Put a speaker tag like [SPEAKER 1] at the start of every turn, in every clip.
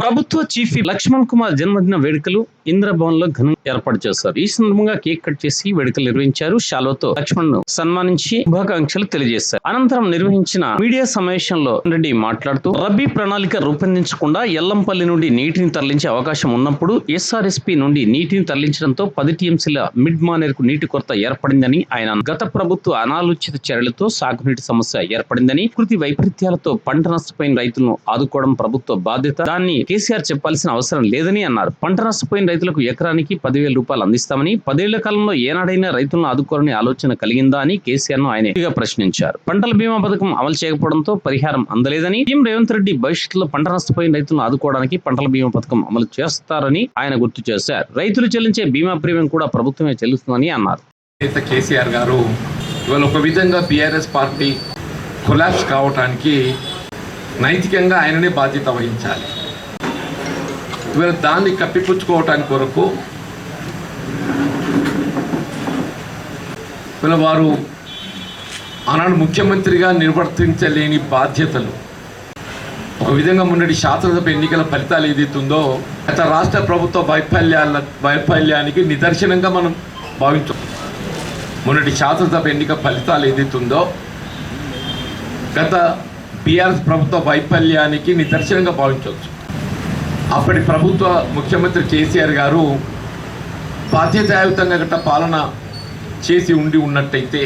[SPEAKER 1] ప్రభుత్వ చీఫ్ లక్ష్మణ్ కుమార్ జన్మదిన వేడుకలు ఇంద్రభవన్ లో ఘనంగా ఏర్పాటు చేశారు. ఈ సందర్భంగా కేక్ కట్ చేసి వేడుకలు నిర్వహించారు. శాలువాతో లక్ష్మణ్ ను సన్మానించి శుభాకాంక్షలు తెలియజేశారు. అనంతరం నిర్వహించిన మీడియా సమావేశంలో రెడ్డి మాట్లాడుతూ రబీ ప్రణాళిక రూపొందించకుండా ఎల్లంపల్లి నుండి నీటిని తరలించే అవకాశం ఉన్నప్పుడు ఎస్ఆర్ఎస్పీ నుండి నీటిని తరలించడంతో 10 టీఎంసీల మిడ్ మానేరుకు నీటి కొరత ఏర్పడిందని ఆయన గత ప్రభుత్వ అనాలోచిత చర్యలతో సాగునీటి సమస్య ఏర్పడిందని, ప్రకృతి వైపరీత్యాలతో పంట నష్టపోయిన రైతులను ఆదుకోవడం ప్రభుత్వ బాధ్యత, దాన్ని కేసీఆర్ చెప్పాల్సిన అవసరం లేదని అన్నారు. పంట నష్టపోయిన రైతులకు ఎకరానికి 10,000 రూపాయలు అందిస్తామని, 10 ఏళ్ల కాలంలో ఏనాడైనా రైతులను ఆదుకోవాలని ఆలోచన కలిగిందా అని కేసీఆర్ ను ఆయన ప్రశ్నించారు. పంటల బీమా పథకం అమలు చేయకపోవడంతో పరిహారం అందలేదని, సీఎం రేవంత్ రెడ్డి భవిష్యత్తులో పంట నష్టపోయిన రైతులను ఆదుకోవడానికి పంటల బీమా పథకం అమలు చేస్తారని ఆయన గుర్తు చేశారు. రైతులు చెల్లించే బీమా ప్రీమియం కూడా ప్రభుత్వమే చెల్లిస్తుందని అన్నారు.
[SPEAKER 2] కేసీఆర్ గారు ఇవాళ ఒక విధంగా బీఆర్ఎస్ పార్టీ కొలాప్స్ కావటానికి నైతికంగా ఆయననే బాధ్యత వహించాలి. ఇవాళ దాన్ని కప్పిపుచ్చుకోవటానికి కొరకు ఇవాళ వారు ఆనాడు ముఖ్యమంత్రిగా నిర్వర్తించలేని బాధ్యతలు, ఒక విధంగా మొన్నటి శాసనసభ ఎన్నికల ఫలితాలు ఏదైతుందో గత రాష్ట్ర ప్రభుత్వ వైఫల్యానికి నిదర్శనంగా మనం భావించాం. మొన్నటి శాసనసభ ఎన్నిక ఫలితాలు ఏదైతుందో గత బీఆర్ఎస్ ప్రభుత్వ వైఫల్యానికి నిదర్శనంగా భావించవచ్చు. అప్పటి ప్రభుత్వ ముఖ్యమంత్రి కేసీఆర్ గారు బాధ్యతాయుతంగా గట్ట పాలన చేసి ఉన్నట్టయితే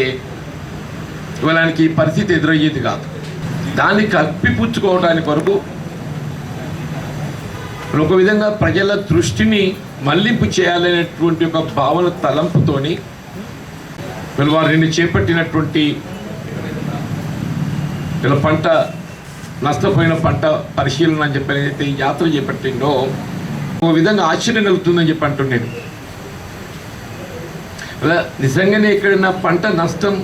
[SPEAKER 2] ఇవాళకి పరిస్థితి ఎదురయ్యేది కాదు. దాన్ని కప్పిపుచ్చుకోవడానికి వరకు ఒక విధంగా ప్రజల దృష్టిని మళ్లింపు చేయాలనేటువంటి ఒక భావన తలంపుతోని వారిని చేపట్టినటువంటి పంట నష్టపోయిన పంట పరిశీలన అని చెప్పి ఏదైతే యాత్ర చేపట్టిందో ఒక విధంగా ఆశ్చర్యం కలుగుతుందని చెప్పి అంటున్నాను. అలా నిజంగానే ఎక్కడైనా పంట నష్టం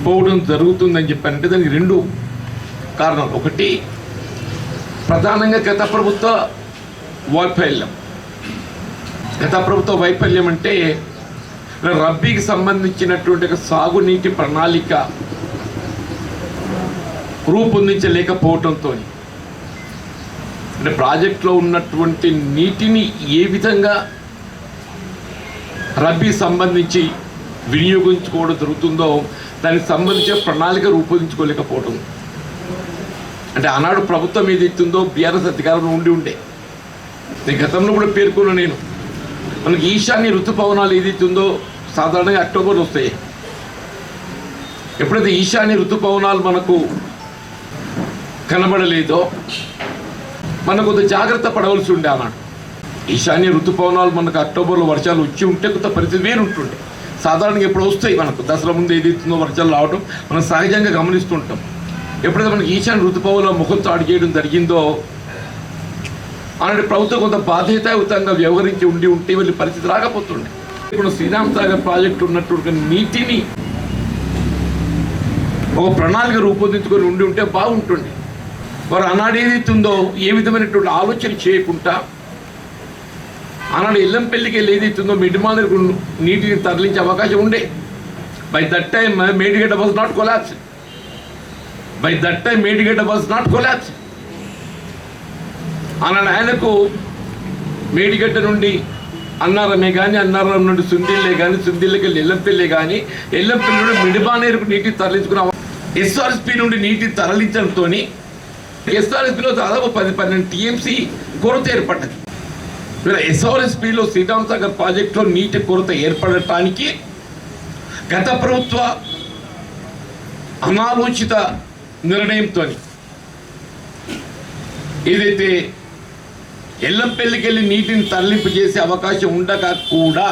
[SPEAKER 2] పోవడం జరుగుతుందని చెప్పారంటే దానికి 2 కారణాలు. ఒకటి ప్రధానంగా గత ప్రభుత్వ వైఫల్యం అంటే రబ్బీకి సంబంధించినటువంటి ఒక సాగునీటి ప్రణాళిక రూపొందించలేకపోవడంతో, అంటే ప్రాజెక్టులో ఉన్నటువంటి నీటిని ఏ విధంగా రబ్బీ సంబంధించి వినియోగించుకోవడం జరుగుతుందో దానికి సంబంధించిన ప్రణాళిక రూపొందించుకోలేకపోవడం. అంటే ఆనాడు ప్రభుత్వం ఏదైతుందో బీఆర్ఎస్ అధికారంలో ఉండే నేను గతంలో కూడా పేర్కొన్నా, నేను మనకి ఈశాన్య ఋతుపవనాలు ఏదైతుందో సాధారణంగా అక్టోబర్లో వస్తాయి. ఎప్పుడైతే ఈశాన్య ఋతుపవనాలు మనకు కనబడలేదో మనకు కొంత జాగ్రత్త పడవలసి ఉండే. అన్నాడు ఈశాన్య ఋతుపవనాలు మనకు అక్టోబర్లో వర్షాలు వచ్చి ఉంటే కొంత పరిస్థితి వేరుంటుండే. సాధారణంగా ఎప్పుడు వస్తాయి మనకు దసరా ముందు ఏదైతుందో వర్షాలు రావడం మనం సహజంగా గమనిస్తుంటాం. ఎప్పుడైతే మనకి ఈశాన్య ఋతుపవనాల ముఖం చాటు చేయడం జరిగిందో అలాంటి ప్రభుత్వం కొంత బాధ్యతాయుతంగా వ్యవహరించి ఉంటే వీళ్ళ పరిస్థితి రాకపోతుండే. ఇప్పుడు శ్రీరామ్ సాగర్ ప్రాజెక్టు ఉన్నటువంటి నీటిని ఒక ప్రణాళిక రూపొందించుకొని ఉంటే బాగుంటుంది. వారు ఆనాడు ఏదైతుందో ఏ విధమైనటువంటి ఆలోచన చేయకుండా ఆనాడు ఎల్లంపల్లికి వెళ్ళి ఏదైతుందో మిడ్ మానేరుకు నీటిని తరలించే అవకాశం ఉండే. By that time Medigadda was not collapse. ఆనాడు ఆయనకు మేడిగడ్డ నుండి అన్నారమే కానీ, అన్నారం నుండి సుందిల్లే కానీ, సుందిల్లకి వెళ్ళి ఎల్లంపల్లి కానీ, ఎల్లంపల్లి నుండి మిడ్ మానేరుకు నీటిని తరలించుకున్న ఎస్ఆర్ఎస్పీ నుండి నీటిని తరలించడంతో ఎస్ఆర్ఎస్పీలో దాదాపు 10-12 టీఎంసీ కొరత ఏర్పడ్డది. ఎస్ఆర్ఎస్పీలో శ్రీరామ్ సాగర్ ప్రాజెక్టులో నీటి కొరత ఏర్పడటానికి గత ప్రభుత్వ అనాలోచిత నిర్ణయంతో ఏదైతే ఎల్లంపల్లికి వెళ్ళి నీటిని తరలింపు చేసే అవకాశం ఉండగా కూడా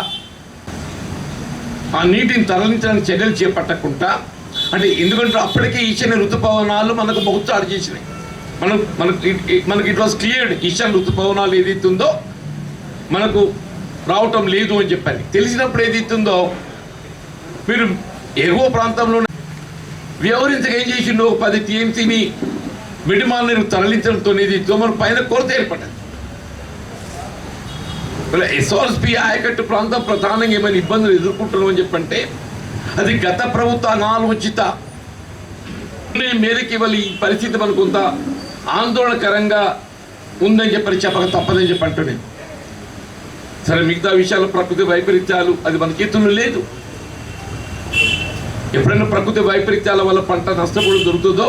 [SPEAKER 2] ఆ నీటిని తరలించడానికి చర్యలు చేపట్టకుండా, అంటే ఎందుకంటే అప్పటికే ఈశాన్య ఋతుపవనాలు మనకు బహుచాటు చేసినాయి. మనకి ఇట్ వాజ్ క్లియర్డ్ ఈశాన్య ఋతుపవనాలు ఏదైతుందో మనకు రావటం లేదు అని చెప్పని తెలిసినప్పుడు ఏదైతుందో మీరు ఎగువ ప్రాంతంలో వ్యవహరించక ఏం చేసిండో 10 టీఎంసీని మిడ్ మానేరుకు తరలించడంతో ఏదైతుందో మన పైన కొరత ఏర్పడ్డది. ఎస్ఆర్ఎస్పీ ఆయకట్టు ప్రాంతం ప్రధానంగా ఏమైనా ఇబ్బందులు ఎదుర్కొంటున్నాం అని చెప్పంటే అది గత ప్రభుత్వ అనాలోచిత మేరకు ఇవాళ ఈ పరిస్థితి మనకు కొంత ఆందోళనకరంగా ఉందని చెప్పక తప్పదని చెప్పి అంటున్నాను. సరే, మిగతా విషయాలు ప్రకృతి వైపరీత్యాలు అది మన చేతుల్లో లేదు. ఎప్పుడైనా ప్రకృతి వైపరీత్యాల వల్ల పంట నష్టపోవడం దొరుకుతుందో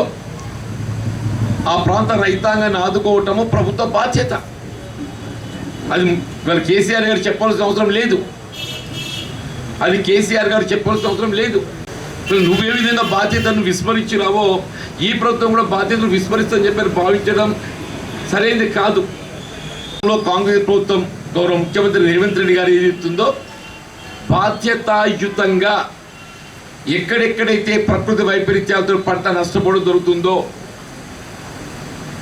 [SPEAKER 2] ఆ ప్రాంత రైతాంగాన్ని ఆదుకోవటము ప్రభుత్వ బాధ్యత. అది వాళ్ళు కేసీఆర్ గారు చెప్పాల్సిన అవసరం లేదు. అది కేసీఆర్ గారు చెప్పాల్సిన అవసరం లేదు. నువ్వే విధంగా బాధ్యతను విస్మరించినావో ఈ ప్రభుత్వం కూడా బాధ్యతను విస్మరిస్తుందని చెప్పి భావించడం సరైనది కాదు. కాంగ్రెస్ ప్రభుత్వం గౌరవ ముఖ్యమంత్రి రేవంత్ రెడ్డి గారు ఏది చెప్తుందో బాధ్యతాయుతంగా ఎక్కడెక్కడైతే ప్రకృతి వైపరీత్యాలతో పంట నష్టపోవడం దొరుకుతుందో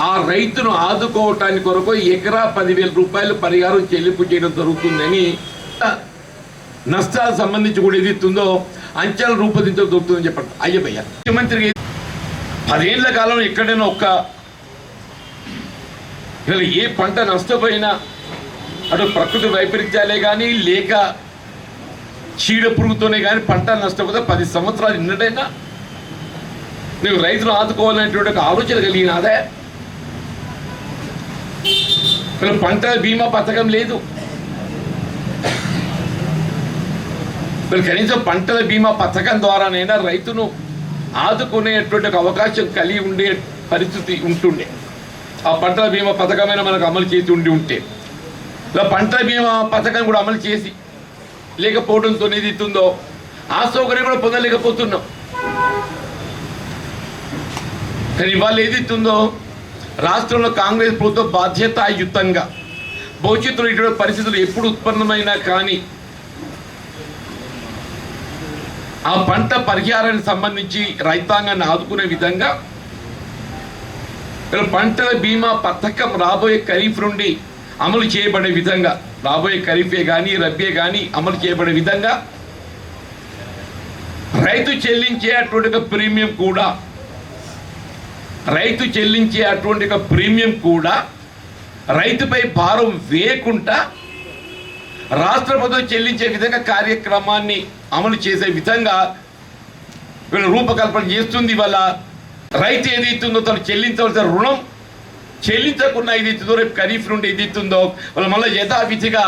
[SPEAKER 2] ఆ రైతును ఆదుకోవటానికి కొరకు ఎకరా 10,000 రూపాయలు పరిహారం చెల్లింపు చేయడం జరుగుతుందని, నష్టాలకు సంబంధించి కూడా ఏదిస్తుందో అంచనాలు రూపొందించడం దొరుకుతుందని చెప్పండి. అయ్యయ్య, ముఖ్యమంత్రికి 10 ఏళ్ల కాలం ఎక్కడైనా ఇలా ఏ పంట నష్టపోయినా అటు ప్రకృతి వైపరీత్యాలే కానీ లేక చీడ పురుగుతోనే కానీ పంట నష్టపోతే 10 సంవత్సరాలు నిన్నటైనా నువ్వు రైతులు ఆదుకోవాలనేటువంటి ఒక ఆలోచన కలిగినదే. ఇలా పంటల బీమా పథకం లేదు. కనీసం పంటల బీమా పథకం ద్వారానైనా రైతును ఆదుకునేటువంటి ఒక అవకాశం కలిగి ఉండే పరిస్థితి ఉంటుండే. ఆ పంటల బీమా పథకమైన మనకు అమలు చేసి ఉంటే ఇలా పంటల బీమా పథకం కూడా అమలు చేసి లేకపోవడంతో ఏది ఇస్తుందో ఆ సౌకర్యం కూడా పొందలేకపోతున్నాం. కానీ ఇవాళ ఏది ఇస్తుందో రాష్ట్రంలో కాంగ్రెస్ ప్రభుత్వం బాధ్యతాయుతంగా భవిష్యత్తులో ఇటువంటి పరిస్థితులు ఎప్పుడు ఉత్పన్నమైనా కానీ ఆ పంట పరిహారానికి సంబంధించి రైతాంగాన్ని ఆదుకునే విధంగా పంటల బీమా పథకం రాబోయే ఖరీఫ్ నుండి అమలు చేయబడే విధంగా, రాబోయే ఖరీఫే కానీ రబ్బీ కానీ అమలు చేయబడే విధంగా రైతు చెల్లించే అటువంటి ప్రీమియం కూడా రైతుపై భారం వేయకుండా రాష్ట్ర ప్రభుత్వం చెల్లించే విధంగా కార్యక్రమాన్ని అమలు చేసే విధంగా వీళ్ళు రూపకల్పన చేస్తుంది. వల్ల రైతు ఏదైతుందో తను చెల్లించవలసిన రుణం చెల్లించకుండా ఏదైతుందో రేపు ఖరీఫ్ నుండి ఏదైతుందో వాళ్ళు మళ్ళీ యథావిధిగా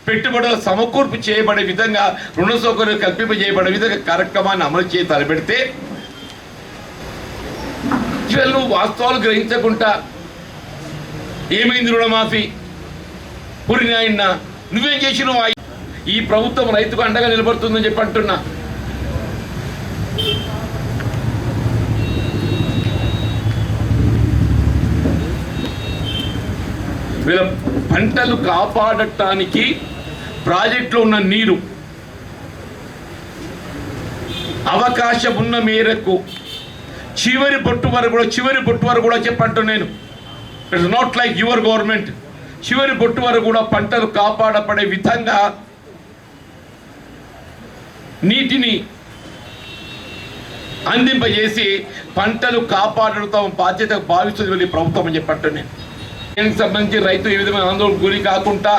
[SPEAKER 2] పెట్టుబడులు సమకూర్పు చేయబడే విధంగా రుణ సౌకర్యం కల్పింపజేయబడే విధంగా కార్యక్రమాన్ని అమలు చేసి తలపెడితే నువ్వు వాస్తవాలు గ్రహించకుండా ఏమైంది రుణమాఫీ పురిని ఆయన నువ్వేం చేసినావు? ఈ ప్రభుత్వం రైతుకు అండగా నిలబడుతుందని చెప్పి అంటున్నా. వీళ్ళ పంటలు కాపాడటానికి ప్రాజెక్టులో ఉన్న నీరు అవకాశం ఉన్న మేరకు చివరి బొట్టు వరకు కూడా చెప్పంటు నేను. It's not like your government. చివరి బొట్టు వరకు కూడా పంటలు కాపాడపడే విధంగా నీటిని అందింపజేసి పంటలు కాపాడటం బాధ్యత భావిస్తుంది వెళ్ళి ప్రభుత్వం అని చెప్పట్టు నేను. దీనికి సంబంధించి రైతు ఏ విధమైన ఆందోళన గురి కాకుండా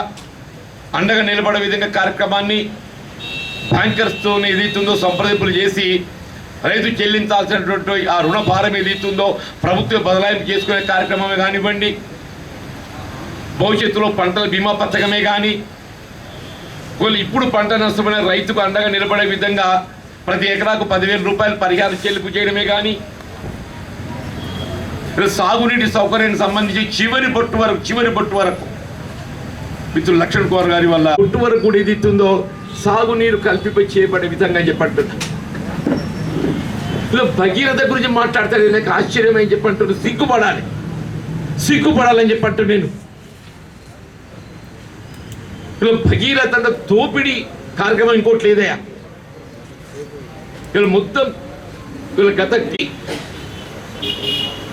[SPEAKER 2] అండగా నిలబడే విధంగా కార్యక్రమాన్ని బ్యాంకర్స్తో ఏదైతుందో సంప్రదింపులు చేసి రైతు చెల్లించాల్సినటువంటి ఆ రుణ భారం ఏదైతుందో ప్రభుత్వం బదలాయింపు చేసుకునే కార్యక్రమమే కానివ్వండి, భవిష్యత్తులో పంటల బీమా పథకమే కానీ, ఇప్పుడు పంట నష్టమైన రైతుకు అండగా నిలబడే విధంగా ప్రతి ఎకరాకు 10,000 రూపాయలు పరిహారం చెల్లింపు చేయడమే కానీ, సాగునీటి సౌకర్యానికి సంబంధించి చివరి బొట్టు వరకు మిత్రులు లక్ష్మణ్ కుమార్ గారి వల్ల బొట్టు వరకు కూడా ఏదైతుందో సాగునీరు కల్పిపై చేయబడే విధంగా చెప్పంటున్నా. ఇలా భగీరథ గురించి మాట్లాడతాడు, నాకు ఆశ్చర్యం అని చెప్పంటున్నాను. సిగ్గుపడాలని చెప్పంటు నేను. ఇలా భగీరథ అంటే తోపిడి కార్యక్రమం ఇంకోటి లేదయా. ఇలా మొత్తం గతకి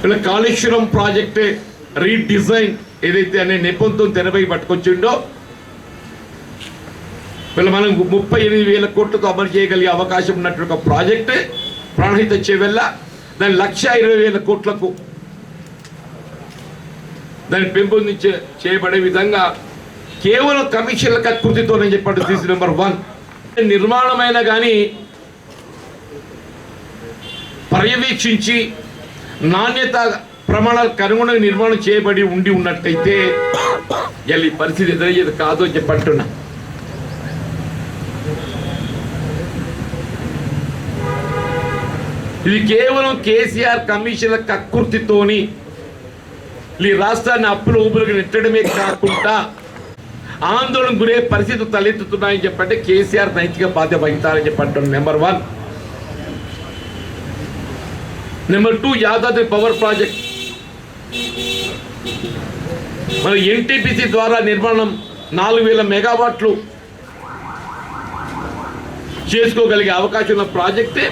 [SPEAKER 2] ఇలా కాళేశ్వరం ప్రాజెక్టే రీడిజైన్ ఏదైతే అనే నెపంతో తెరపై పట్టుకొచ్చిండో వీళ్ళు మనం 38,000 కోట్లతో అమలు చేయగలిగే అవకాశం ఉన్నటువంటి ఒక ప్రాజెక్ట్ ప్రాణహిత చేవెళ్ళ దాన్ని 1,20,000 కోట్లకు దాన్ని చేయబడే విధంగా కేవలం కమిషన్ల కకృతితో నేను చెప్పండి. తీసి నెంబర్ 1 నిర్మాణమైన కానీ పర్యవేక్షించి నాణ్యత ప్రమాణాలకు అనుగుణంగా నిర్మాణం చేయబడి ఉన్నట్టయితే ఇలా ఈ పరిస్థితి ఎదురయ్యేది కాదు అని చెప్పంటున్నా. ఇది కేవలం కేసీఆర్ కమిషన్ల కక్కుర్తితోని ఈ రాష్ట్రాన్ని అప్పుల ఊపులకు నెట్టడమే కాకుండా ఆందోళన గురే పరిస్థితులు తలెత్తుతున్నాయని చెప్పంటే కేసీఆర్ నైతిక బాధ్యత వహించాలని చెప్పంటున్నాను. Number 1. Number 2, Yadadri power project మన ఎన్టీపీసీ ద్వారా నిర్మాణం 4000 మెగావాట్లు చేసుకోగలిగే అవకాశం ఉన్న ప్రాజెక్టే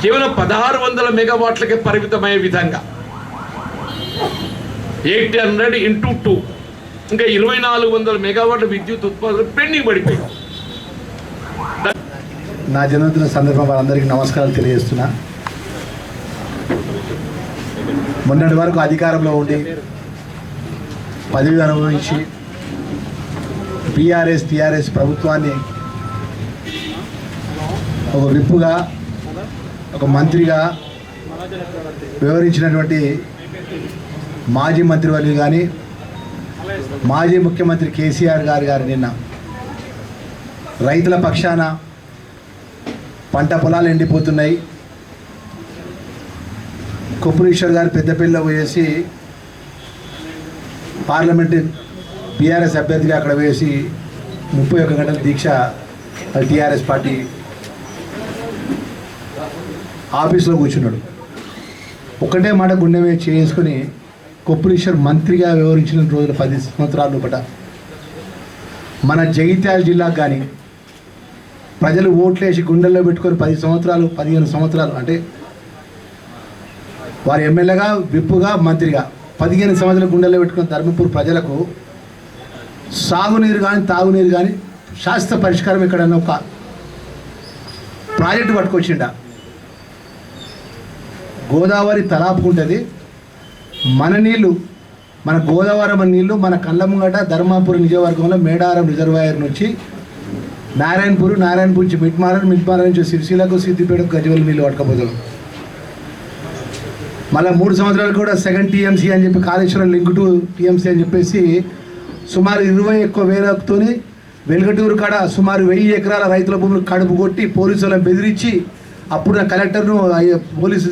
[SPEAKER 2] కేవలం 1600 మెగావాట్లకే పరిమితమయ్యే విధంగా 800 × 2 ఇంకా 2400 మెగావాట్ల విద్యుత్ ఉత్పాదన పెండింగ్ పడిపోయింది.
[SPEAKER 3] నా జన్మదిన సందర్భంగా అందరికీ నమస్కారాలు తెలియజేస్తున్నా. మొన్నటి వరకు అధికారంలో ఉండి పదవి అనుభవించి టీఆర్ఎస్ ప్రభుత్వాన్ని ఒక విప్పుగా ఒక మంత్రిగా వివరించినటువంటి మాజీ మంత్రివర్యులు కానీ మాజీ ముఖ్యమంత్రి కేసీఆర్ గారు నిన్న రైతుల పక్షాన పంట పొలాలు ఎండిపోతున్నాయి, కొప్పురీశ్వర్ గారు పెద్దపల్లిలో వేసి పార్లమెంటు టీఆర్ఎస్ అభ్యర్థిగా అక్కడ వేసి 31 గంటల దీక్ష టీఆర్ఎస్ పార్టీ ఆఫీస్లో కూర్చున్నాడు. ఒకటే మాట గుండె మీద చేసుకుని కొప్పురీశ్వర్ మంత్రిగా వివరించిన రోజులు 10 సంవత్సరాల లోపల మన జగిత్యాల జిల్లాకు కానీ ప్రజలు ఓట్లేసి గుండెల్లో పెట్టుకొని 10 సంవత్సరాలు 15 సంవత్సరాలు అంటే వారి ఎమ్మెల్యేగా విప్పుగా మంత్రిగా 15 సంవత్సరాలు గుండెల్లో పెట్టుకున్న ధర్మపూర్ ప్రజలకు సాగునీరు కానీ తాగునీరు కానీ శాశ్వత పరిష్కారం ఎక్కడన్నా ఒక ప్రాజెక్టు పట్టుకొచ్చిండా. గోదావరి తలాపుకుంటుంది, మన నీళ్ళు మన గోదావరి నీళ్ళు మన కళ్ళ ముంగట ధర్మాపూర్ నియోజకవర్గంలో మేడారం రిజర్వాయర్ నుంచి నారాయణపూర్ నుంచి మిట్మారం నుంచి సిరిసిల్లకు సిద్దిపేటకు గజవల్ నీళ్ళు పట్టుకపోతాం. మళ్ళీ 3 సంవత్సరాలు కూడా 2 TMC అని చెప్పి కాళేశ్వరం లింక్ టు TMC అని చెప్పేసి సుమారు 20 వేలతో వెలుగటూరు కాడ సుమారు 1000 ఎకరాల రైతుల భూములు కడుపు కొట్టి పోలీసులను బెదిరించి అప్పుడు కలెక్టర్ను పోలీసు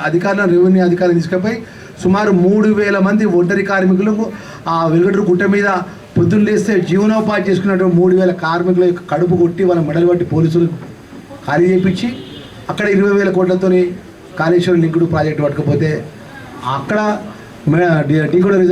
[SPEAKER 3] అధికారులను రెవెన్యూ అధికారులను తీసుకుపోయి సుమారు 3000 మంది ఒంటరి కార్మికులకు ఆ వెలుగటూరు గుట్ట మీద పొద్దున్న లేస్తే జీవనోపాధి చేసుకున్నటువంటి 3000 కార్మికుల యొక్క కడుపు కొట్టి వాళ్ళ మెడలు పట్టి పోలీసులు ఖాళీ చేయించి అక్కడ 20,000 కోట్లతో కాళేశ్వరం లింకుడు ప్రాజెక్టు పట్టుకపోతే అక్కడ ఢీ కూడా రిజర్వ్